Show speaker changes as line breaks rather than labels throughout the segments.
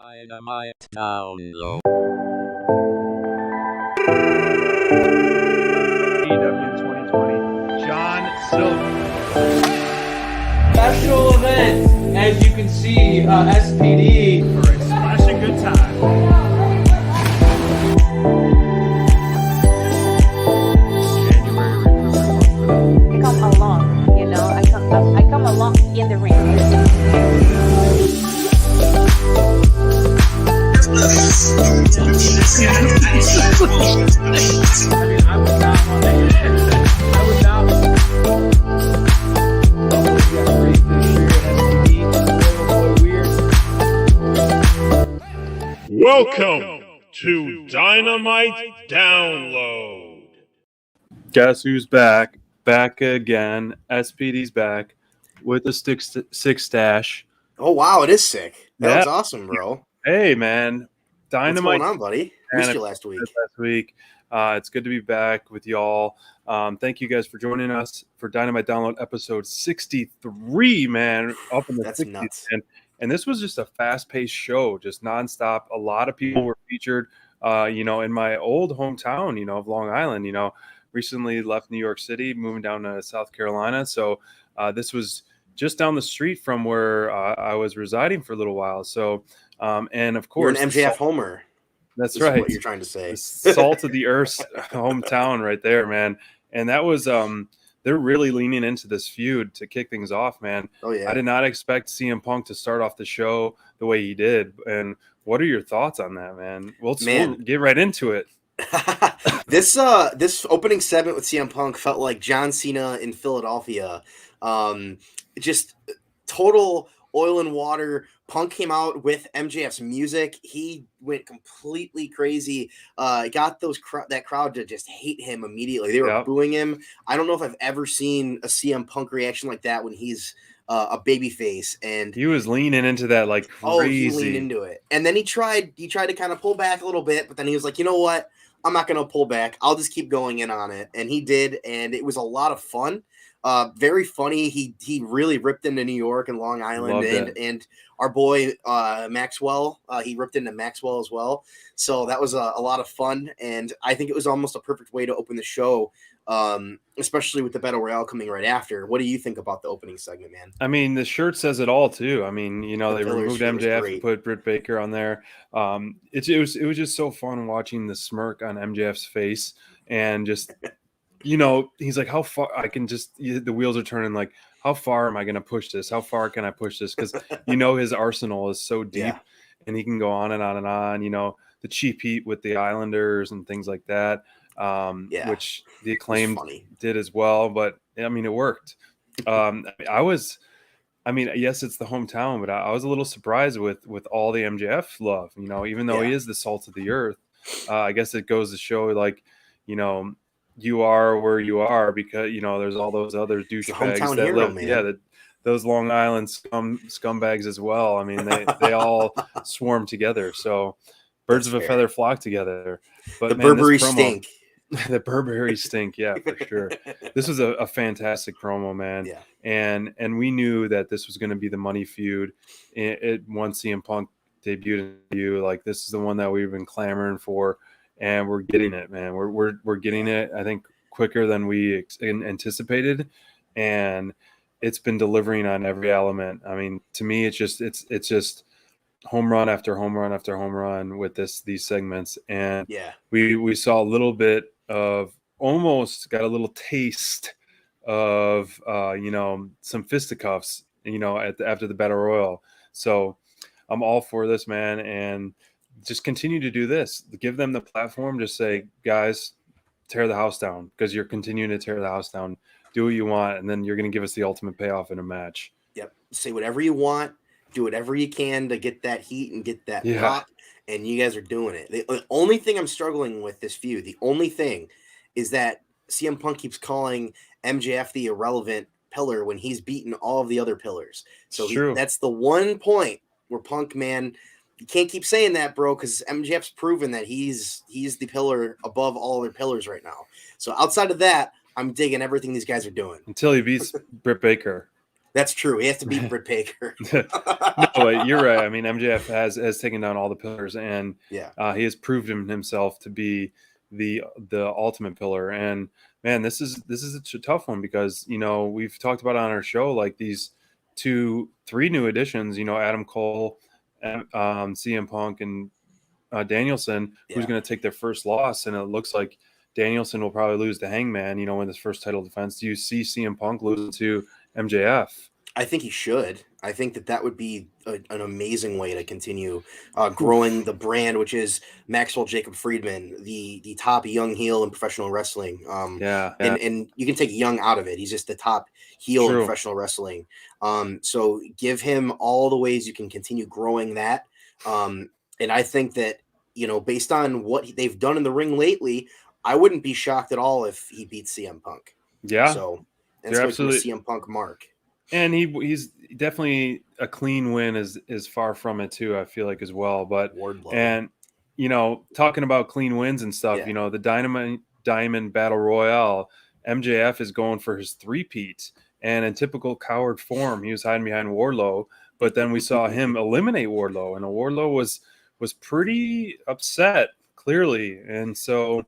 Dynamite download.
AEW 2020, John Silver.
Special event, as you can see, SPD.
For a splashing good time. January recruitment.
I come along, I come along in the ring.
I would not want to. I would not.
Welcome to Dynamite Download. Guess who's back? Back again. SPD's back with the six stash.
Oh, wow, it is sick. That
Yeah.
was awesome, bro.
Hey, man. Dynamite.
What's going on, buddy? Missed you last week.
It's good to be back with y'all. Thank you guys for joining us for Dynamite Download episode 63, man. Up in the
That's
60s,
nuts.
And this was just a fast-paced show, just nonstop. A lot of people were featured, in my old hometown, of Long Island, recently left New York City, moving down to South Carolina. So this was just down the street from where I was residing for a little while. So, and of course,
You're an MJF homer.
That's
Is
right.
what you're trying to say.
The salt of the earth hometown right there, man. And that was they're really leaning into this feud to kick things off, man.
Oh, yeah.
I did not expect CM Punk to start off the show the way he did. And what are your thoughts on that, man? We'll get right into it.
This opening segment with CM Punk felt like John Cena in Philadelphia. Just total oil and water. Punk came out with MJF's music. He went completely crazy. Got that crowd to just hate him immediately. They were booing him. I don't know if I've ever seen a CM Punk reaction like that when he's a babyface. And
he was leaning into that like crazy.
Oh, he leaned into it. And then he tried to kind of pull back a little bit, but then he was like, you know what? I'm not going to pull back. I'll just keep going in on it. And he did, and it was a lot of fun. Very funny. He really ripped into New York and Long Island, and our boy Maxwell. He ripped into Maxwell as well. So that was a lot of fun, and I think it was almost a perfect way to open the show, especially with the Battle Royale coming right after. What do you think about the opening segment, man?
I mean, the shirt says it all too. I mean, they removed MJF and put Britt Baker on there. It was just so fun watching the smirk on MJF's face and just. He's like, how far I can just, the wheels are turning, like, how far am I going to push this? How far can I push this? Because, his arsenal is so deep and he can go on and on and on, the cheap heat with the Islanders and things like that, which the Acclaimed did as well. But, I mean, it worked. Yes, it's the hometown, but I was a little surprised with all the MJF love, even though he is the salt of the earth. I guess it goes to show, like, you are where you are because there's all those other douchebags that live. Man. Yeah, those Long Island scumbags as well. I mean, they all swarm together. So birds of a feather flock together. But
the Burberry stink.
The Burberry stink, yeah, for sure. This was a fantastic promo, man.
Yeah.
And we knew that this was going to be the money feud. Once CM Punk debuted, like this is the one that we've been clamoring for. And we're getting it, man. We're getting it. I think quicker than we anticipated, and it's been delivering on every element. I mean, to me, it's just home run after home run after home run with these segments. And we saw a little bit of almost got a little taste of some fisticuffs, after the Battle Royal. So I'm all for this, man, and. Just continue to do this. Give them the platform. Just say, guys, tear the house down because you're continuing to tear the house down. Do what you want, and then you're going to give us the ultimate payoff in a match.
Yep. Say whatever you want. Do whatever you can to get that heat and get that pop, and you guys are doing it. The only thing I'm struggling with this feud, the only thing, is that CM Punk keeps calling MJF the irrelevant pillar when he's beaten all of the other pillars. So that's the one point where Punk, man – you can't keep saying that, bro, because MJF's proven that he's the pillar above all other pillars right now. So outside of that, I'm digging everything these guys are doing.
Until he beats Britt Baker.
That's true. He has to beat Britt Baker.
No, but you're right. I mean, MJF has taken down all the pillars, and
Yeah.
he has proved himself to be the ultimate pillar. And man, this is a tough one because we've talked about on our show like these 3 new additions. Adam Cole, CM Punk, and Danielson, who's
Yeah.
going to take their first loss, and it looks like Danielson will probably lose to Hangman. In his first title defense. Do you see CM Punk losing to MJF?
I think he should. I think that would be an amazing way to continue growing the brand, which is Maxwell Jacob Friedman, the top young heel in professional wrestling.
Yeah.
And you can take young out of it. He's just the top heel in professional wrestling. So give him all the ways you can continue growing that. And I think that, based on what they've done in the ring lately, I wouldn't be shocked at all if he beats CM Punk.
Yeah.
So that's absolutely a CM Punk mark.
And he's definitely a clean win is far from it too, I feel like as well. But and talking about clean wins and stuff, the Diamond Battle Royale, MJF is going for his 3-peat, and in typical coward form, he was hiding behind Wardlow. But then we saw him eliminate Wardlow, and Wardlow was pretty upset, clearly. And so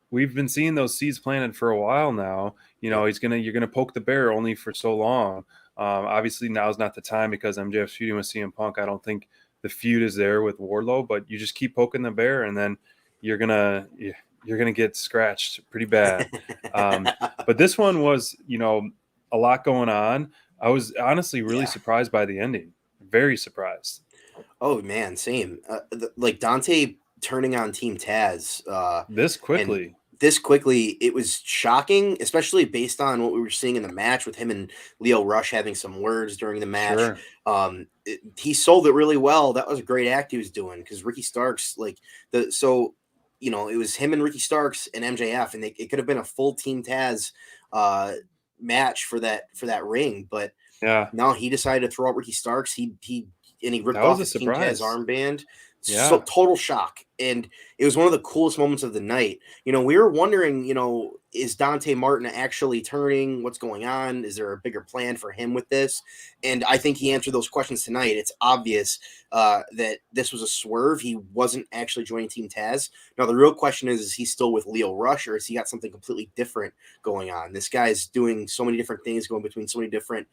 we've been seeing those seeds planted for a while now. You're gonna poke the bear only for so long. Obviously now's not the time because MJF's feuding with CM Punk. I don't think the feud is there with Wardlow, but you just keep poking the bear, and then you're gonna get scratched pretty bad. But this one was, a lot going on. I was honestly really surprised by the ending. Very surprised.
Oh man, same. Like Dante turning on Team Taz
this quickly.
It was shocking, especially based on what we were seeing in the match with him and Lio Rush having some words during the match. Sure. He sold it really well. That was a great act he was doing because Ricky Starks, it was him and Ricky Starks and MJF, and it could have been a full Team Taz match for that ring, but no, he decided to throw out Ricky Starks. He ripped off his Team Taz armband.
Yeah.
So total shock. And it was one of the coolest moments of the night. We were wondering, is Dante Martin actually turning? What's going on? Is there a bigger plan for him with this? And I think he answered those questions tonight. It's obvious that this was a swerve. He wasn't actually joining Team Taz. Now, the real question is he still with Lio Rush, or has he got something completely different going on? This guy's doing so many different things, going between so many different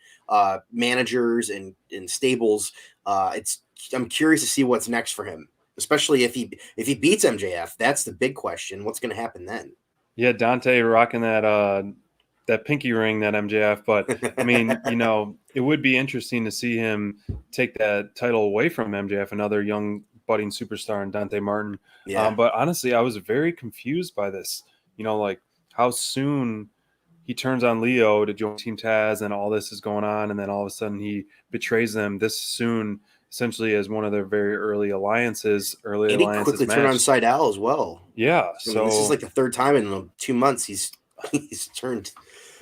managers and stables. I'm curious to see what's next for him, especially if he beats MJF. That's the big question. What's going to happen then?
Yeah, Dante rocking that pinky ring, that MJF. But I mean, it would be interesting to see him take that title away from MJF, another young budding superstar in Dante Martin.
Yeah.
But honestly, I was very confused by this. Like how soon he turns on Leo to join Team Taz, and all this is going on, and then all of a sudden he betrays them this soon, essentially as one of their very early alliances. And he
quickly turned on Seidel as well.
Yeah, so
this is like the third time in 2 months he's turned.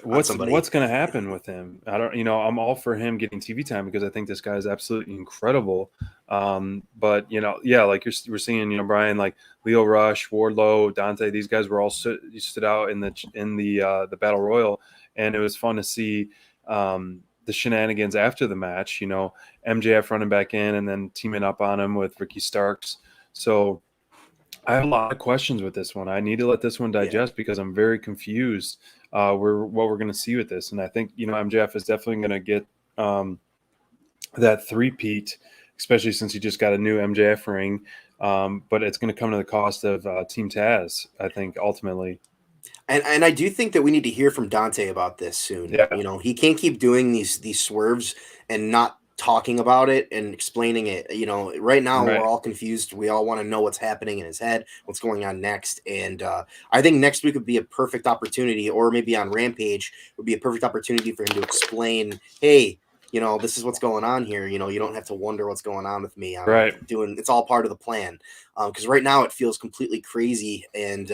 What's going to happen with him? I don't. I'm all for him getting TV time because I think this guy is absolutely incredible. But like we're seeing, Brian, like Lio Rush, Wardlow, Dante, these guys were all stood out in the Battle Royal, and it was fun to see the shenanigans after the match. MJF running back in and then teaming up on him with Ricky Starks. So I have a lot of questions with this one. I need to let this one digest because I'm very confused what we're going to see with this. And I think, MJF is definitely going to get that 3-peat, especially since he just got a new MJF ring. But it's going to come to the cost of Team Taz, I think, ultimately.
And I do think that we need to hear from Dante about this soon.
Yeah.
He can't keep doing these swerves and not talking about it and explaining it. Right now we're all confused. We all want to know what's happening in his head, what's going on next. And I think next week would be a perfect opportunity, or maybe on Rampage would be a perfect opportunity for him to explain, hey, this is what's going on here. You don't have to wonder what's going on with me. It's all part of the plan. Because right now it feels completely crazy and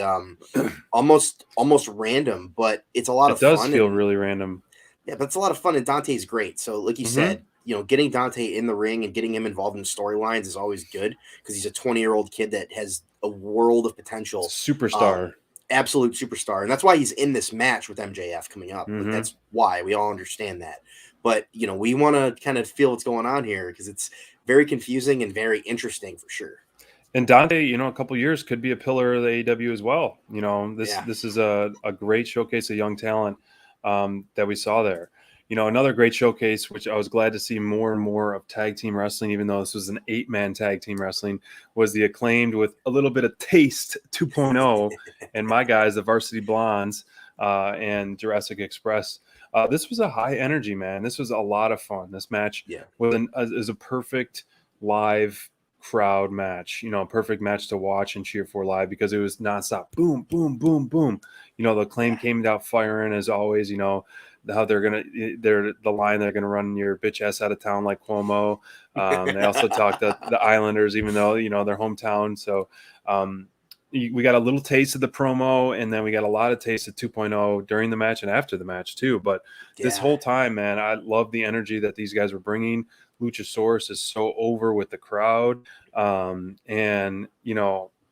almost random, but it's a lot of fun.
It does feel really random.
Yeah, but it's a lot of fun, and Dante's great. So like you said, getting Dante in the ring and getting him involved in storylines is always good because he's a 20-year-old kid that has a world of potential.
Superstar.
absolute superstar, and that's why he's in this match with MJF coming up. Like,
Mhm.
that's why we all understand that. But we want to kind of feel what's going on here because it's very confusing and very interesting for sure.
And Dante, a couple years could be a pillar of the AEW as well. This
Yeah.
this is a great showcase of young talent that we saw there. Another great showcase, which I was glad to see more and more of tag team wrestling, even though this was an 8-man tag team wrestling, was the Acclaimed with a little bit of taste 2.0 and my guys, the Varsity Blondes and Jurassic Express. This was a high energy, man. This was a lot of fun. This match is a perfect live crowd match, perfect match to watch and cheer for live because it was nonstop. Boom, boom, boom, boom. The Acclaim came out firing as always, how they're the line they're gonna run your bitch ass out of town like Cuomo. They also talked to the Islanders, even though their hometown. So we got a little taste of the promo, and then we got a lot of taste of 2.0 during the match and after the match too. But this whole time, man, I love the energy that these guys were bringing. Luchasaurus is so over with the crowd, and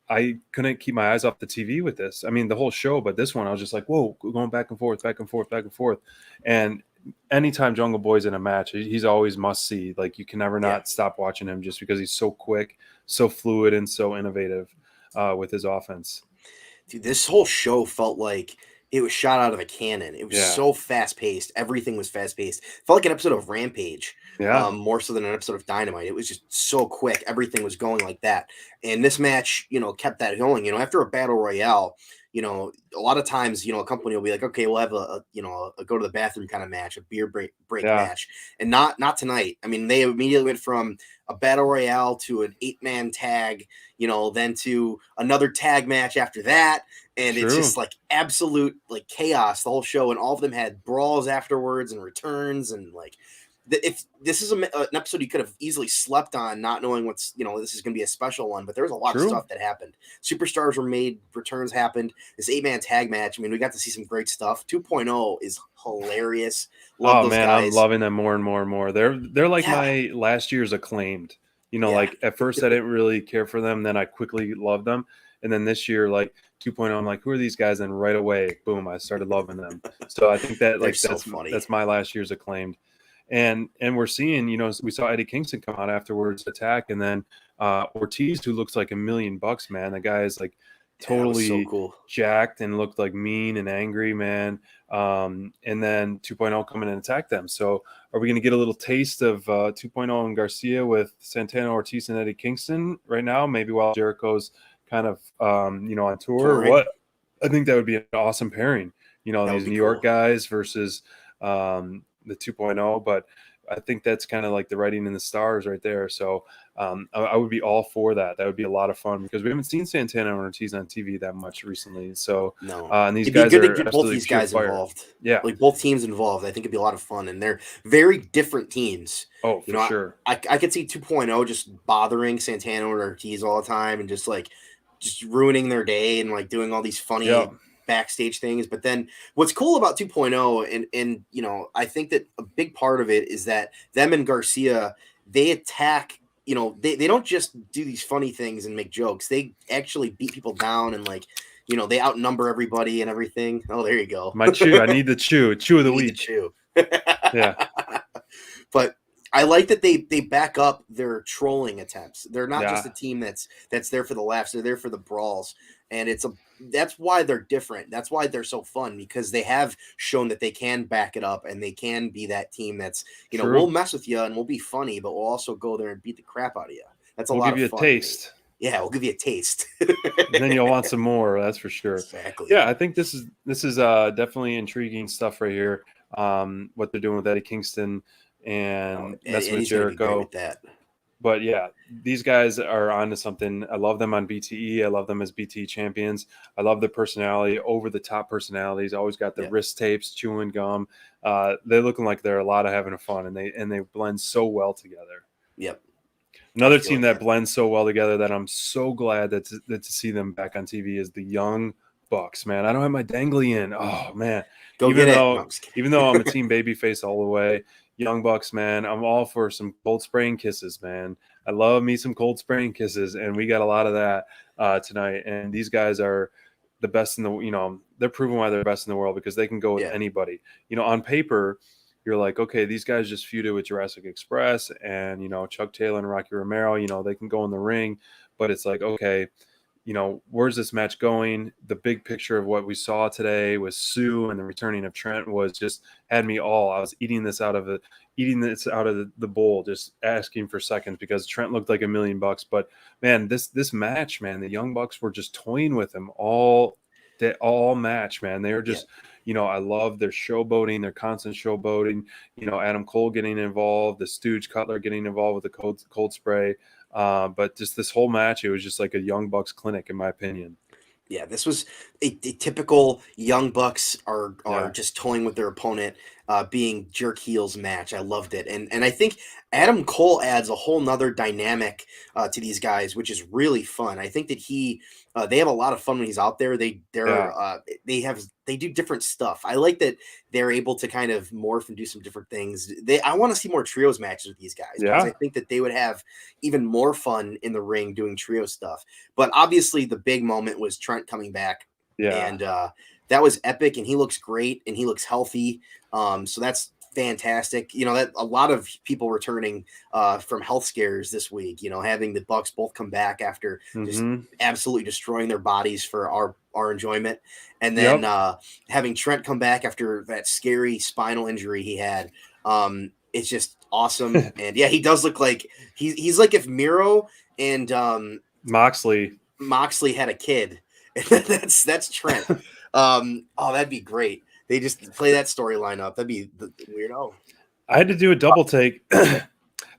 I couldn't keep my eyes off the TV with this. I mean, the whole show, but this one, I was just like, whoa, going back and forth, back and forth, back and forth. And anytime Jungle Boy's in a match, he's always must see. Like, you can never not stop watching him just because he's so quick, so fluid, and so innovative with his offense.
Dude, this whole show felt like it was shot out of a cannon. It was so fast paced. Everything was fast paced. Felt like an episode of Rampage. More so than an episode of Dynamite. It was just so quick. Everything was going like that. And this match, kept that going. After a battle royale, a lot of times, a company will be like, okay, we'll have a go to the bathroom kind of match, a beer break match. And not tonight. I mean, they immediately went from a battle royale to an 8-man tag, then to another tag match after that. And it's just like absolute like chaos the whole show. And all of them had brawls afterwards and returns and like, if this is an episode you could have easily slept on, not knowing what's this is going to be a special one, but there was a lot of stuff that happened. Superstars were made, returns happened. This 8-man tag match, I mean, we got to see some great stuff. 2.0 is hilarious. Love those guys.
I'm loving them more and more and more. They're like my last year's Acclaimed. Like at first I didn't really care for them, then I quickly loved them, and then this year, like 2.0, I'm like, who are these guys? And right away, boom, I started loving them. So I think that like that's my last year's Acclaimed. And we're seeing, we saw Eddie Kingston come out afterwards, attack, and then Ortiz, who looks like $1 million, man. The guy is like totally
so cool.
Jacked and looked like mean and angry, man. And then 2.0 come in and attack them. So are we going to get a little taste of 2.0 and Garcia with Santana, Ortiz, and Eddie Kingston right now? Maybe while Jericho's kind of on tour or what? I think that would be an awesome pairing. These New York guys versus the 2.0, but I think that's kind of like the writing in the stars right there. So I would be all for that. That would be a lot of fun because we haven't seen Santana and Ortiz on TV that much recently. So and these guys
good
are
to get both these guys involved.
Yeah,
like both teams involved. I think it'd be a lot of fun, and they're very different teams.
Oh, for sure.
I could see 2.0 just bothering Santana or Ortiz all the time and just ruining their day and like doing all these funny backstage things. But then what's cool about 2.0 and I think that a big part of it is that them and Garcia, they attack, they don't just do these funny things and make jokes. They actually beat people down and like, they outnumber everybody and everything. Oh, there you go.
My chew. I need the chew of the week.
Chew.
Yeah.
But I like that they back up their trolling attempts. They're not just a team that's there for the laughs. They're there for the brawls. And that's why they're different. That's why they're so fun, because they have shown that they can back it up and they can be that team that's, we'll mess with you and we'll be funny, but we'll also go there and beat the crap out of you. That's a lot of fun.
We'll give you a taste.
Yeah, we'll give you a taste.
And then you'll want some more, that's for sure.
Exactly.
Yeah, I think this is definitely intriguing stuff right here. What they're doing with Eddie Kingston and messing with Jericho.
With that.
But yeah, these guys are onto something. I love them on BTE. I love them as BTE champions. I love their personality, over the top personalities. Always got the wrist tapes, chewing gum. They're looking like they're a lot of having fun, and they blend so well together.
Yep.
Another team that blends so well together that I'm so glad that to see them back on TV is the Young Bucks, man. I don't have my dangly in. Oh man. Even though I'm a team babyface all the way, Young Bucks, man, I'm all for some cold spraying kisses, man. I love me some cold spraying kisses, and we got a lot of that tonight. And these guys are, the best in the, they're proving why they're the best in the world because they can go with anybody. On paper, you're like, okay, these guys just feuded with Jurassic Express and, Chuck Taylor and Rocky Romero, they can go in the ring, but it's like, okay, where's this match going? The big picture of what we saw today with Sue and the returning of Trent was just had me all. I was eating this out of the bowl, just asking for seconds because Trent looked like $1 million. But man, this match, man, the Young Bucks were just toying with him all match, man. They were just, I love their showboating, their constant showboating. Adam Cole getting involved, the Stooge Cutler getting involved with the cold spray. But just this whole match, it was just like a Young Bucks clinic, in my opinion.
Yeah, this was a typical Young Bucks are just toying with their opponent, being jerk heels match. I loved it, and I think Adam Cole adds a whole nother dynamic to these guys, which is really fun. I think that they have a lot of fun when he's out there. They do different stuff. I like that they're able to kind of morph and do some different things. I want to see more trios matches with these guys because I think that they would have even more fun in the ring doing trio stuff. But obviously, the big moment was Trent coming back, and that was epic. And he looks great, and he looks healthy. So that's fantastic. That a lot of people returning from health scares this week. Having the Bucks both come back after just absolutely destroying their bodies for our enjoyment, and then having Trent come back after that scary spinal injury he had. It's just awesome. And he does look like he's like if Miro and
Moxley
had a kid. that's Trent. That'd be great. They just play that storyline up. That'd be weirdo.
I had to do a double take. I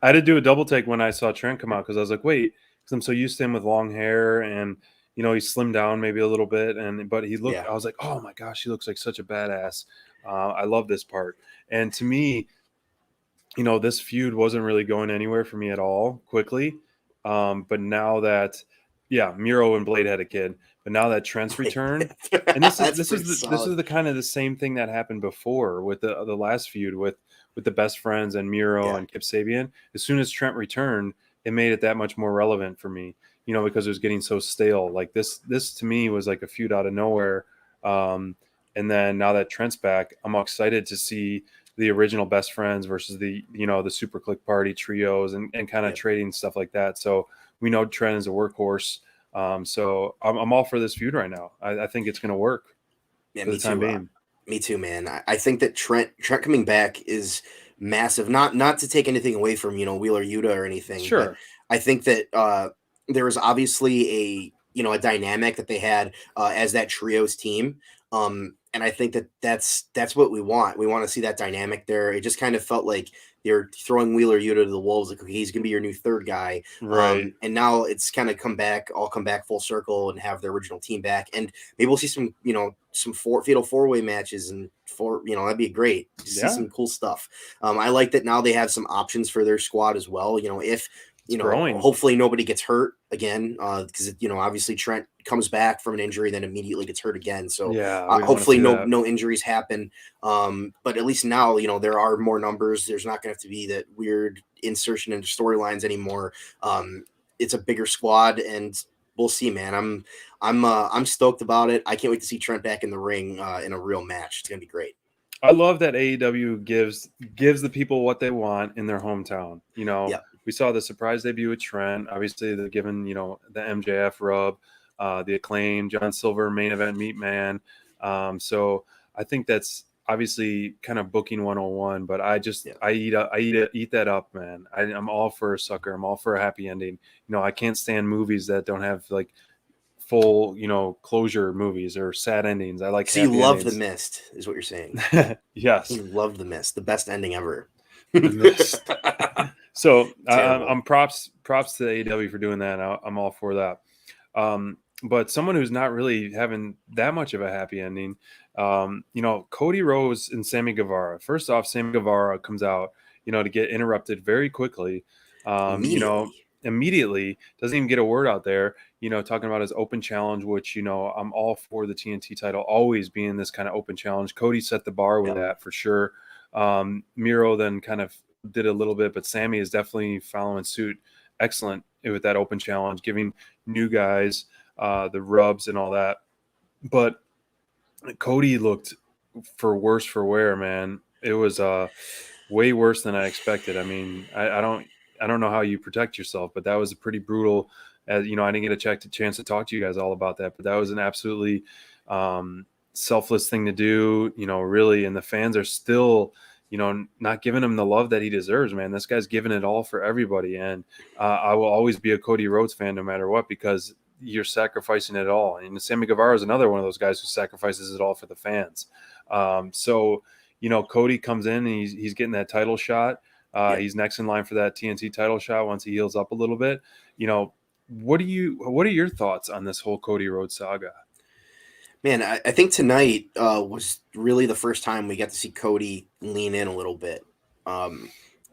had to do a double take when I saw Trent come out because I was like, wait, because I'm so used to him with long hair and he slimmed down maybe a little bit, but he looked. I was like, oh my gosh, he looks like such a badass. I love this part. And to me, this feud wasn't really going anywhere for me at all quickly. But now that, Miro and Blade had a kid, but now that Trent's return, and this is the kind of the same thing that happened before with the last feud with the best friends and Miro and Kip Sabian. As soon as Trent returned, it made it that much more relevant for me, because it was getting so stale. Like this to me was like a feud out of nowhere. And then now that Trent's back, I'm excited to see the original best friends versus the Super Click Party trios and kind of trading stuff like that. So we know Trent is a workhorse. So I'm all for this feud right now. I think it's going to work for the time being.
Me too, man. I think that Trent coming back is massive. Not to take anything away from, Wheeler Yuta or anything.
Sure.
But I think that there was obviously a dynamic that they had as that trios team. And I think that that's what we want. We want to see that dynamic there. It just kind of felt like they're throwing Wheeler Yuta to the wolves. Like, okay, he's going to be your new third guy.
Right.
And now it's kind of come back full circle and have the original team back. And maybe we'll see some, some fatal four-way matches and that'd be great to see some cool stuff. I like that now they have some options for their squad as well. If, hopefully nobody gets hurt again, because obviously Trent comes back from an injury, then immediately gets hurt again. So hopefully no injuries happen. But at least now, there are more numbers. There's not going to have to be that weird insertion into storylines anymore. It's a bigger squad, and we'll see, man. I'm stoked about it. I can't wait to see Trent back in the ring in a real match. It's gonna be great.
I love that AEW gives the people what they want in their hometown. We saw the surprise debut with Trent. Obviously, they're given, the MJF rub, the Acclaim, John Silver, main event meat man. So I think that's obviously kind of booking 101, but I eat that up, man. I'm all for a sucker. I'm all for a happy ending. I can't stand movies that don't have like full, closure movies or sad endings. I like.
So you love The Mist, is what you're saying?
Yes,
you love The Mist, the best ending ever.
The Mist. So I'm props to AEW for doing that. I'm all for that. But someone who's not really having that much of a happy ending, Cody Rhodes and Sammy Guevara. First off, Sammy Guevara comes out, to get interrupted very quickly. Immediately doesn't even get a word out there, talking about his open challenge, which, I'm all for the TNT title always being this kind of open challenge. Cody set the bar with that for sure. Miro then kind of did a little bit, but Sammy is definitely following suit. Excellent with that open challenge, giving new guys the rubs and all that. but Cody looked for worse for wear, man. It was way worse than I expected. I mean, I don't know how you protect yourself, but that was a pretty brutal. You know, I didn't get a chance to talk to you guys all about that, but that was an absolutely selfless thing to do. You know, really, and the fans are still, you know, not giving him the love that he deserves, man. This guy's giving it all for everybody, and I will always be a Cody Rhodes fan no matter what, because you're sacrificing it all. And Sammy Guevara is another one of those guys who sacrifices it all for the fans. So, you know, Cody comes in and he's getting that title shot. He's next in line for that TNT title shot once he heals up a little bit. You know, what are your thoughts on this whole Cody Rhodes saga?
Man, I think tonight was really the first time we got to see Cody lean in a little bit.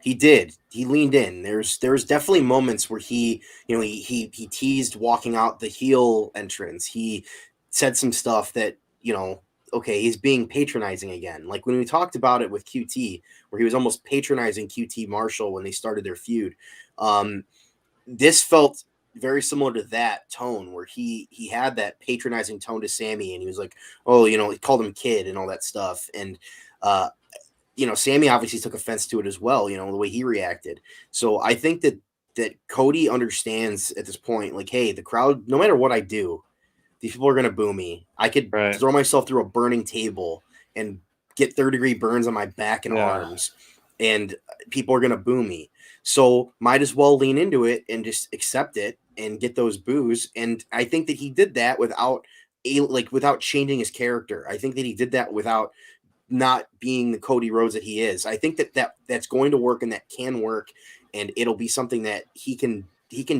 He did. He leaned in. There's definitely moments where he teased walking out the heel entrance. He said some stuff that, you know, okay, he's being patronizing again. Like when we talked about it with QT, where he was almost patronizing QT Marshall when they started their feud. This felt very similar to that tone where he had that patronizing tone to Sammy, and he was like, oh, you know, he called him kid and all that stuff. And, you know, Sammy obviously took offense to it as well, you know, the way he reacted. So I think that Cody understands at this point, like, hey, the crowd, no matter what I do, these people are going to boo me. I could throw myself through a burning table and get third-degree burns on my back and arms, and people are going to boo me. So might as well lean into it and just accept it and get those boos. And I think that he did that without changing his character. I think that he did that without not being the Cody Rhodes that he is. I think that's going to work, and that can work, and it'll be something that he can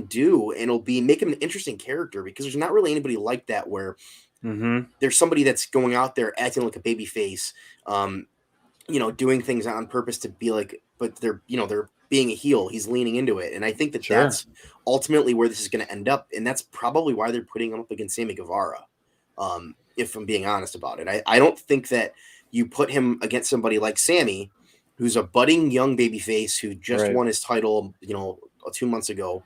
do, and it'll make him an interesting character, because there's not really anybody like that where there's somebody that's going out there acting like a baby face, you know, doing things on purpose to be like, but they're being a heel. He's leaning into it. And I think that that's ultimately where this is going to end up. And that's probably why they're putting him up against Sammy Guevara. If I'm being honest about it, I don't think that you put him against somebody like Sammy, who's a budding young babyface who just won his title, you know, 2 months ago,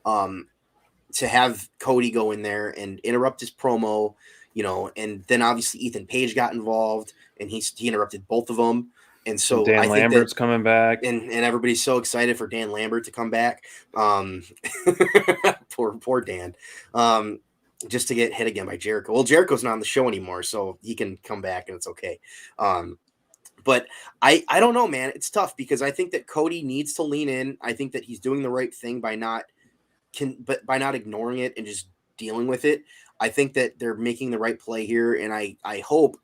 to have Cody go in there and interrupt his promo, you know, and then obviously Ethan Page got involved, and he interrupted both of them. And so
Dan Lambert's coming back,
and everybody's so excited for Dan Lambert to come back. Poor Dan, just to get hit again by Jericho. Well, Jericho's not on the show anymore, so he can come back and it's okay. But I don't know, man. It's tough because I think that Cody needs to lean in. I think that he's doing the right thing by not ignoring it and just dealing with it. I think that they're making the right play here, and I hope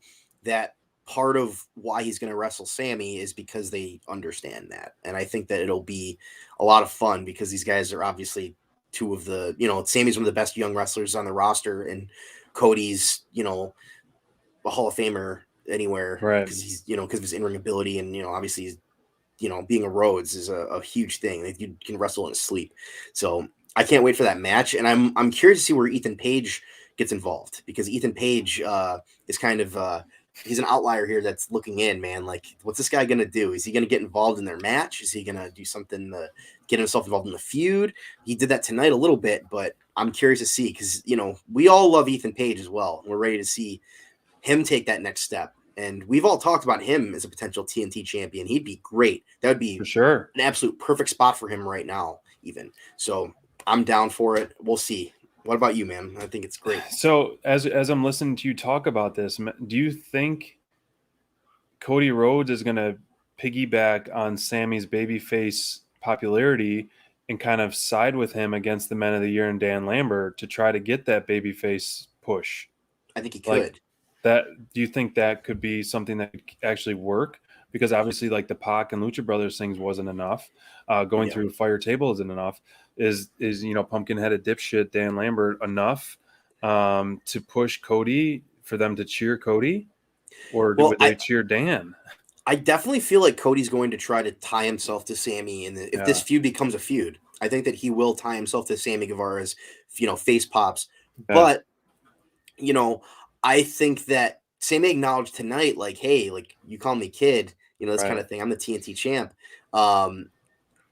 that part of why he's going to wrestle Sammy is because they understand that. And I think that it'll be a lot of fun because these guys are obviously two of the, you know, Sammy's one of the best young wrestlers on the roster, and Cody's, you know, a Hall of Famer anywhere, because he's, you know, because of his in-ring ability, and, you know, obviously he's, you know, being a Rhodes is a huge thing. Like, you can wrestle in his sleep. So I can't wait for that match. And I'm curious to see where Ethan Page gets involved, because Ethan Page is kind of he's an outlier here that's looking in, man. Like, what's this guy going to do? Is he going to get involved in their match? Is he going to do something to get himself involved in the feud? He did that tonight a little bit, but I'm curious to see, because, you know, we all love Ethan Page as well. We're ready to see him take that next step. And we've all talked about him as a potential TNT champion. He'd be great. That would be
for sure
an absolute perfect spot for him right now, even. So I'm down for it. We'll see. What about you, man? I think it's great.
So as I'm listening to you talk about this, do you think Cody Rhodes is going to piggyback on Sammy's babyface popularity and kind of side with him against the Men of the Year and Dan Lambert to try to get that babyface push?
I think he could.
Do you think that could be something that could actually work? Because obviously, like the Pac and Lucha Brothers things wasn't enough. Going through Fire Table isn't enough. Is you know, pumpkin-headed dipshit Dan Lambert enough to push Cody, for them to cheer Cody, or would they cheer Dan?
I definitely feel like Cody's going to try to tie himself to Sammy, and if this feud becomes a feud, I think that he will tie himself to Sammy Guevara's, you know, face pops. Yeah. But, you know, I think that Sammy acknowledged tonight, like, hey, like, you call me kid, you know, this kind of thing. I'm the TNT champ.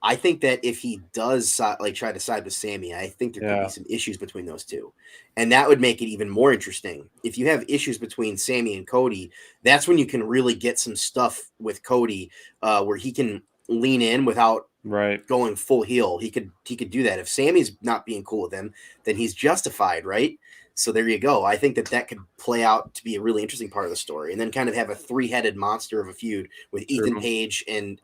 I think that if he does try to side with Sammy, I think there could be some issues between those two, and that would make it even more interesting. If you have issues between Sammy and Cody, that's when you can really get some stuff with Cody, where he can lean in without going full heel. He could do that. If Sammy's not being cool with him, then he's justified, right? So there you go. I think that could play out to be a really interesting part of the story, and then kind of have a 3-headed monster of a feud with Ethan Page and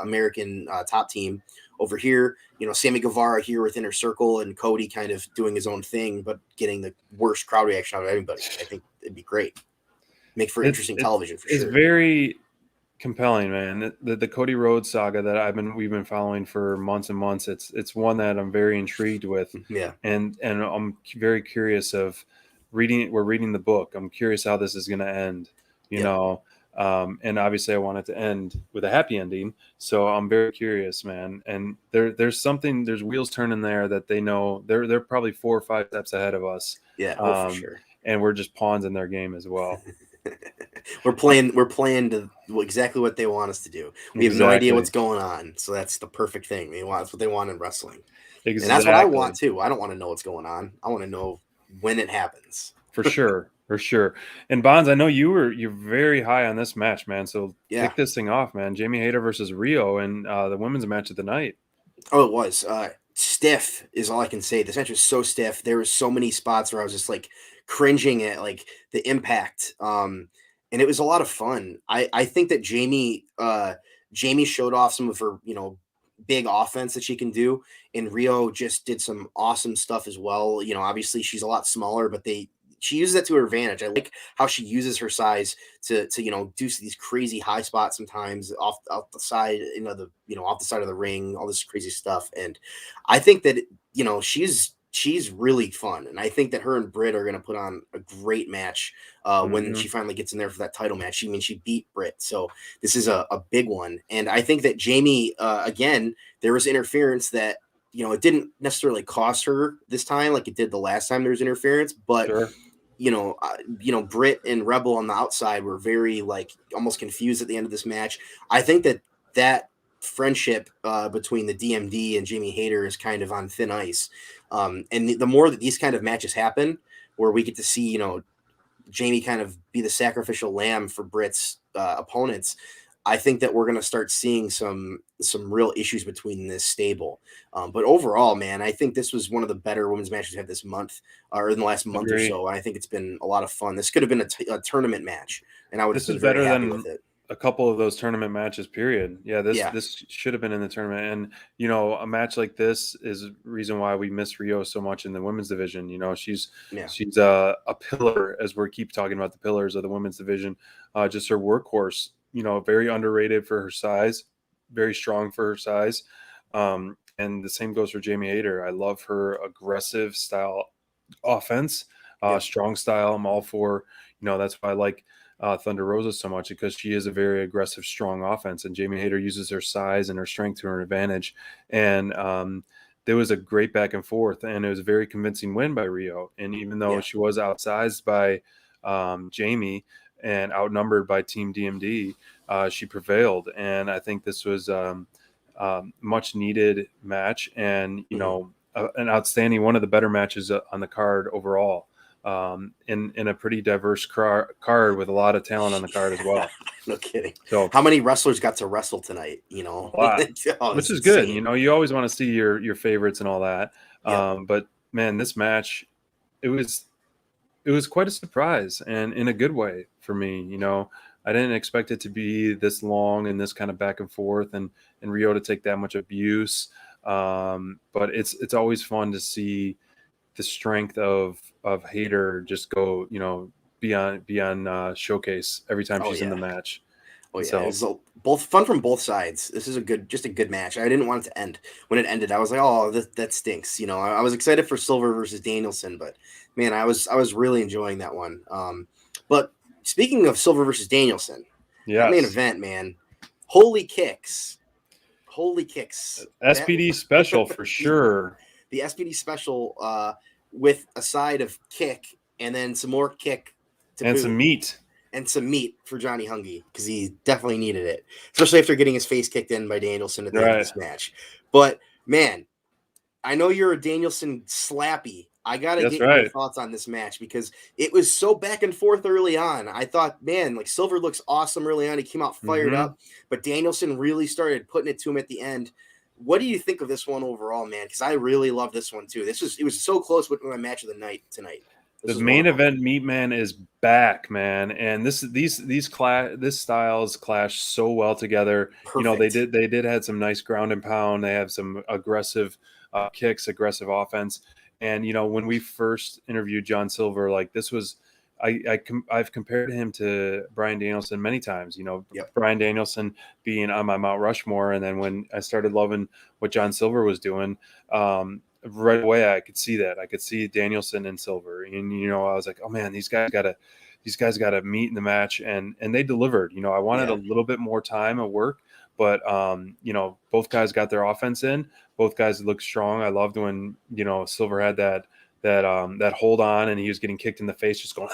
American Top Team over here. Sammy Guevara here with Inner Circle, and Cody kind of doing his own thing, but getting the worst crowd reaction out of everybody. I think it'd be great. Make for interesting television for sure.
It's very compelling, man. The Cody Rhodes saga that we've been following for months and months. It's one that I'm very intrigued with.
Yeah.
And I'm very curious of reading. We're reading the book. I'm curious how this is going to end, you know. And obviously I want it to end with a happy ending. So I'm very curious, man. And there's wheels turning there that they know they're probably 4 or 5 steps ahead of us.
Yeah, for sure.
And we're just pawns in their game as well.
We're playing to exactly what they want us to do. We have no idea what's going on, so that's the perfect thing. That's what they want in wrestling.
Exactly.
And that's what I want too. I don't want to know what's going on. I want to know when it happens.
For sure. And Bonds, I know you're very high on this match, man. So kick this thing off, man. Jamie Hayter versus Rio, and the women's match of the night.
Oh, it was stiff is all I can say. This match was so stiff. There were so many spots where I was just like cringing at like the impact. And it was a lot of fun. I think that Jamie showed off some of her, big offense that she can do. And Rio just did some awesome stuff as well. Obviously she's a lot smaller, but she uses that to her advantage. I like how she uses her size to do these crazy high spots sometimes off the side, off the side of the ring, all this crazy stuff. And I think that, she's really fun. And I think that her and Britt are going to put on a great match when she finally gets in there for that title match. She beat Britt. So this is a big one. And I think that Jamie, again, there was interference that, it didn't necessarily cost her this time like it did the last time there was interference, but Britt and Rebel on the outside were very almost confused at the end of this match. I think that friendship between the DMD and Jamie Hayter is kind of on thin ice. And the more that these kind of matches happen, where we get to see, Jamie kind of be the sacrificial lamb for Britt's opponents, I think that we're going to start seeing some real issues between this stable. But overall, man, I think this was one of the better women's matches we've had this month or in the last month or so. I think it's been a lot of fun. This could have been a tournament match, and I would have been very happy with it.
A couple of those tournament matches, period. This should have been in the tournament. And, a match like this is the reason why we miss Rio so much in the women's division. She's a pillar, as we keep talking about the pillars of the women's division, just her workhorse, very underrated for her size, very strong for her size. And the same goes for Jamie Hayter. I love her aggressive style offense, strong style. I'm all for, that's why I like Thunder Rosa so much, because she is a very aggressive, strong offense, and Jamie Hayter uses her size and her strength to her advantage. And there was a great back and forth, and it was a very convincing win by Rio. And even though she was outsized by Jamie and outnumbered by Team DMD, she prevailed. And I think this was much needed match, and an outstanding, one of the better matches on the card overall. In a pretty diverse card with a lot of talent on the card as well.
No kidding.
So
how many wrestlers got to wrestle tonight?
A lot. Which is good. You always want to see your favorites and all that. But man, this match, it was quite a surprise, and in a good way for me. I didn't expect it to be this long and this kind of back and forth, and Rio to take that much abuse. But it's always fun to see the strength of Hayter just go, beyond showcase every time she's in the match.
Oh yeah, so, it's both fun from both sides. This is a good match. I didn't want it to end. When it ended, I was like, oh, that stinks. I was excited for Silver versus Danielson, but man, I was really enjoying that one. But speaking of Silver versus Danielson, that main event, man, holy kicks.
SPD special for sure.
The SPD special with a side of kick and then some more kick
and boot. Some meat.
and some meat for Johnny Hungy because he definitely needed it, especially after getting his face kicked in by Danielson at the end of this match. But man, I know you're a Danielson slappy. I gotta
That's
get your
right.
thoughts on this match because it was so back and forth early on. I thought, man, like Silver looks awesome early on. He came out fired up, but Danielson really started putting it to him at the end. What do you think of this one overall, man? Because I really love this one too. It was so close with my match of the night tonight.
The main event Meat Man is back, man, and these styles clash so well together.
Perfect.
You know, they did had some nice ground and pound. They have some aggressive kicks, aggressive offense. And you know, when we first interviewed John Silver, like this was, I've compared him to Bryan Danielson many times. You know, Bryan Danielson being on my Mount Rushmore, and then when I started loving what John Silver was doing, right away I could see that. I could see Danielson and Silver, and you know, I was like, oh man, these guys got to meet in the match, and they delivered. You know, I wanted a little bit more time of work, but you know, both guys got their offense in. Both guys looked strong. I loved when, you know, Silver had that hold on and he was getting kicked in the face, just going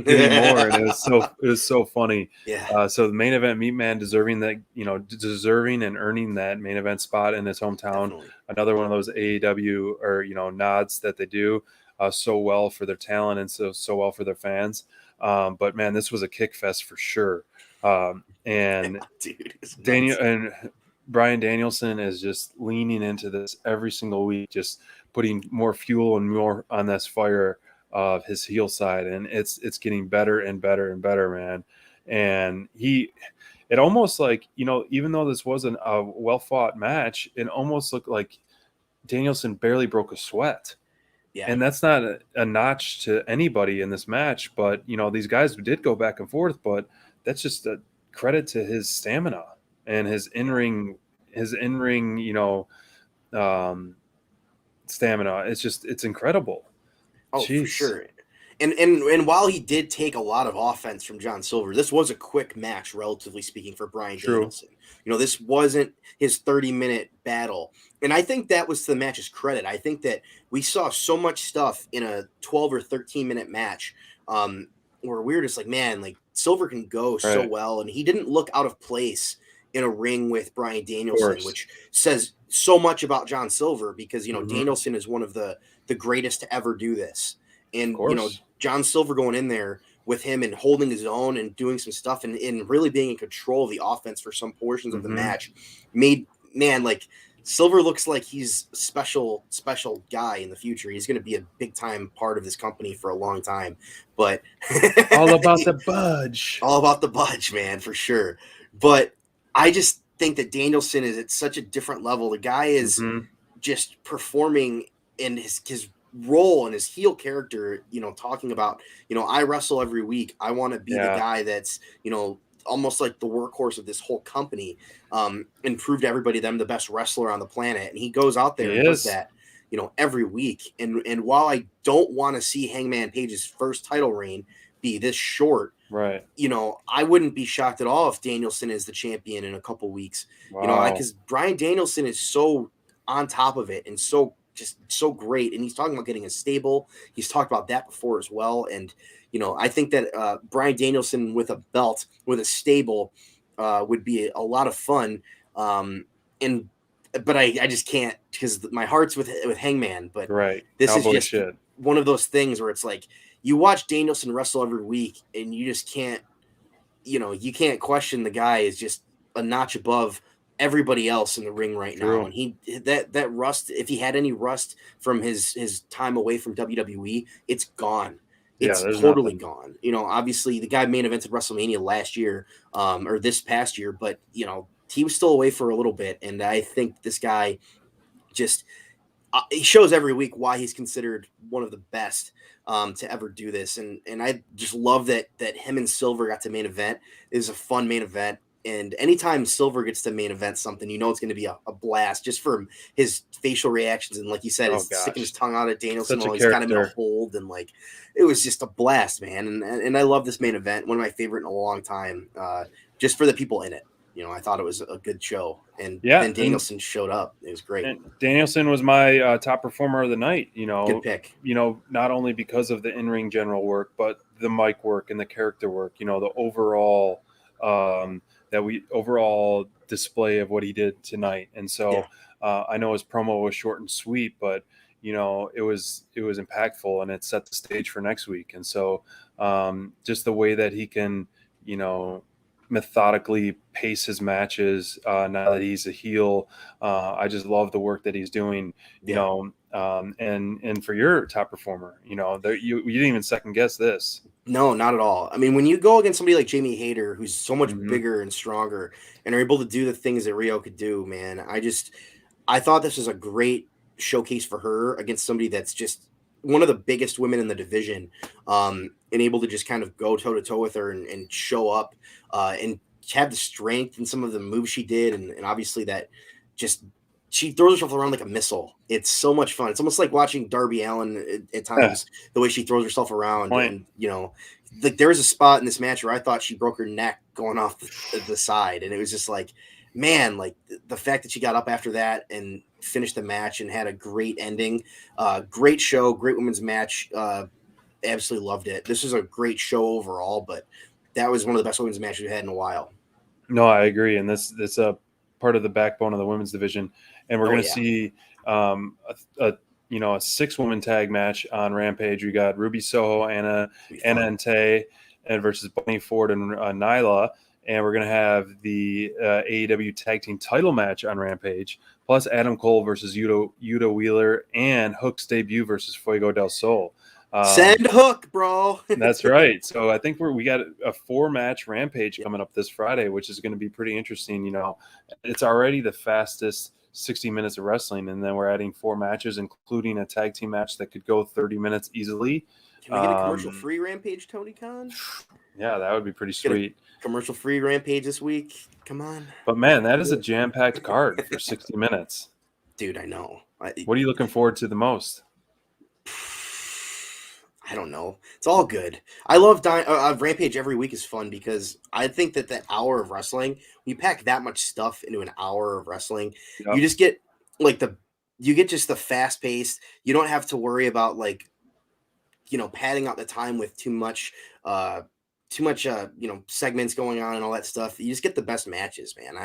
getting more, and it was so funny.
Yeah.
So the main event Meat Man deserving and earning that main event spot in his hometown.
Definitely.
Another one of those AEW or nods that they do so well for their talent and so well for their fans. But man, this was a kick fest for sure. And
Dude,
Daniel and Bryan Danielson is just leaning into this every single week, just putting more fuel and more on this fire of his heel side, and it's getting better and better and better, man. And it almost like, you know, even though this wasn't a well fought match, it almost looked like Danielson barely broke a sweat.
Yeah.
And that's not a notch to anybody in this match, but you know, these guys did go back and forth, but that's just a credit to his stamina and his in-ring, you know, stamina. It's incredible.
Oh,
Jeez.
for sure. And while he did take a lot of offense from John Silver, this was a quick match, relatively speaking, for Bryan Danielson. You know, this wasn't his 30-minute battle. And I think that was to the match's credit. I think that we saw so much stuff in a 12 or 13-minute match where we were just like, man, like Silver can go so well. And he didn't look out of place in a ring with Bryan Danielson, which says so much about John Silver because, you know, Danielson is one of the greatest to ever do this. And, you know, John Silver going in there with him and holding his own and doing some stuff and really being in control of the offense for some portions of the match made, man, like Silver looks like he's a special guy in the future. He's going to be a big time part of this company for a long time, but
all about the budge,
man, for sure. But I just think that Danielson is at such a different level. The guy is just performing in his role and his heel character, you know, talking about, you know, I wrestle every week. I want to be the guy that's, you know, almost like the workhorse of this whole company, and prove to everybody that I'm the best wrestler on the planet. And he goes out there and does that, you know, every week. And while I don't want to see Hangman Page's first title reign be this short, you know, I wouldn't be shocked at all if Danielson is the champion in a couple weeks, you know, because Bryan Danielson is so on top of it and so great. And he's talking about getting a stable. He's talked about that before as well. And, you know, I think that Bryan Danielson with a belt, with a stable would be a lot of fun. But I just can't because my heart's with Hangman. But this Cowboy is just one of those things where it's like you watch Danielson wrestle every week and you just can't, you know, you can't question the guy is just a notch above everybody else in the ring right now. And he that rust, if he had any rust from his time away from WWE, it's gone. It's totally gone. You know, obviously the guy main evented WrestleMania last year, or this past year, but you know, he was still away for a little bit. And I think this guy just he shows every week why he's considered one of the best to ever do this. And I just love that him and Silver got to main event. It was a fun main event. And anytime Silver gets to main event something, you know it's going to be a blast just for his facial reactions. And like you said, he's sticking his tongue out at Danielson while he's got him in a hold. And like, it was just a blast, man. And I love this main event, one of my favorite in a long time, just for the people in it. I thought it was a good show. And
Yeah,
then Danielson showed up. It was great.
And Danielson was my top performer of the night.
Good pick.
Not only because of the in-ring general work, but the mic work and the character work. The overall overall display of what he did tonight. And so I know his promo was short and sweet, but it was impactful, and it set the stage for next week. And so just the way that he can methodically pace his matches now that he's a heel, I just love the work that he's doing. And for your top performer, you didn't even second guess this.
No, not at all. I mean, when you go against somebody like Jamie Hayter, who's so much bigger and stronger, and are able to do the things that Rio could do, man, I thought this was a great showcase for her against somebody that's just one of the biggest women in the division, and able to just kind of go toe to toe with her and show up and have the strength in some of the moves she did, and obviously that just she throws herself around like a missile. It's so much fun. It's almost like watching Darby Allin at times, the way she throws herself around. And like there was a spot in this match where I thought she broke her neck going off the side, and it was just like, man, like the fact that she got up after that and finished the match and had a great ending, great show, great women's match. Absolutely loved it. This was a great show overall, but that was one of the best women's matches we've had in a while. No,
I agree, and this a part of the backbone of the women's division, and we're going to see a 6-woman tag match on Rampage. We got Ruby Soho, Anna and Tay, and versus Bunny Ford and Nyla. And we're going to have the AEW Tag Team title match on Rampage, plus Adam Cole versus Yuta Wheeler, and Hook's debut versus Fuego del Sol.
Send Hook, bro.
That's right. So I think we got a 4-match Rampage coming up this Friday, which is going to be pretty interesting. It's already the fastest 60 minutes of wrestling, and then we're adding 4 matches, including a tag team match that could go 30 minutes easily.
Can we get a commercial-free Rampage, Tony Khan?
Yeah, that would be pretty sweet.
Commercial-free Rampage this week. Come on.
But, man, that is a jam-packed card for 60 minutes.
Dude, I know.
What are you looking forward to the most?
I don't know. It's all good. I love Rampage every week is fun because I think that hour of wrestling, when you pack that much stuff into an hour of wrestling, you just get just the fast pace. You don't have to worry about padding out the time with too much segments going on and all that stuff. You just get the best matches, man.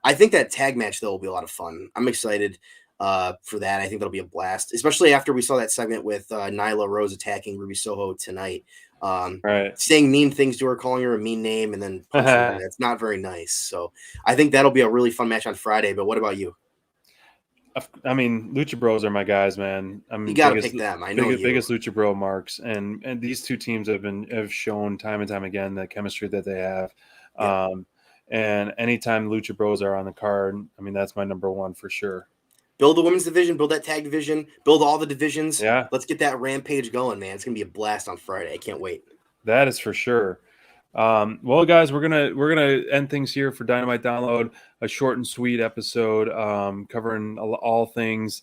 I think that tag match though will be a lot of fun. I'm excited for that. I think that'll be a blast, especially after we saw that segment with Nyla Rose attacking Ruby Soho tonight. Saying mean things to her, calling her a mean name, and then punching her. That's not very nice. So I think that'll be a really fun match on Friday. But what about you?
I mean, Lucha Bros are my guys, man.
You got to pick them. I know
biggest Lucha Bro marks, and these two teams have shown time and time again the chemistry that they have. Yeah. And anytime Lucha Bros are on the card, I mean, that's my number one for sure.
Build the women's division, build that tag division, build all the divisions.
Yeah.
Let's get that Rampage going, man. It's gonna be a blast on Friday. I can't wait.
That is for sure. Well, guys, we're gonna end things here for Dynamite Download. A short and sweet episode, covering all things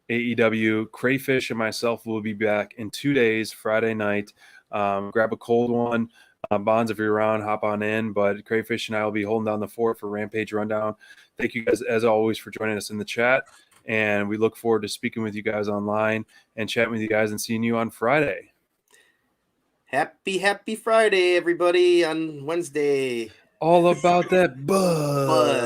AEW. Crayfish and myself will be back in 2 days, Friday night. Grab a cold one. Bonds, if you're around, hop on in. But Crayfish and I will be holding down the fort for Rampage Rundown. Thank you guys, as always, for joining us in the chat. And we look forward to speaking with you guys online and chatting with you guys and seeing you on Friday.
Happy Friday, everybody, on Wednesday.
All about that buzz.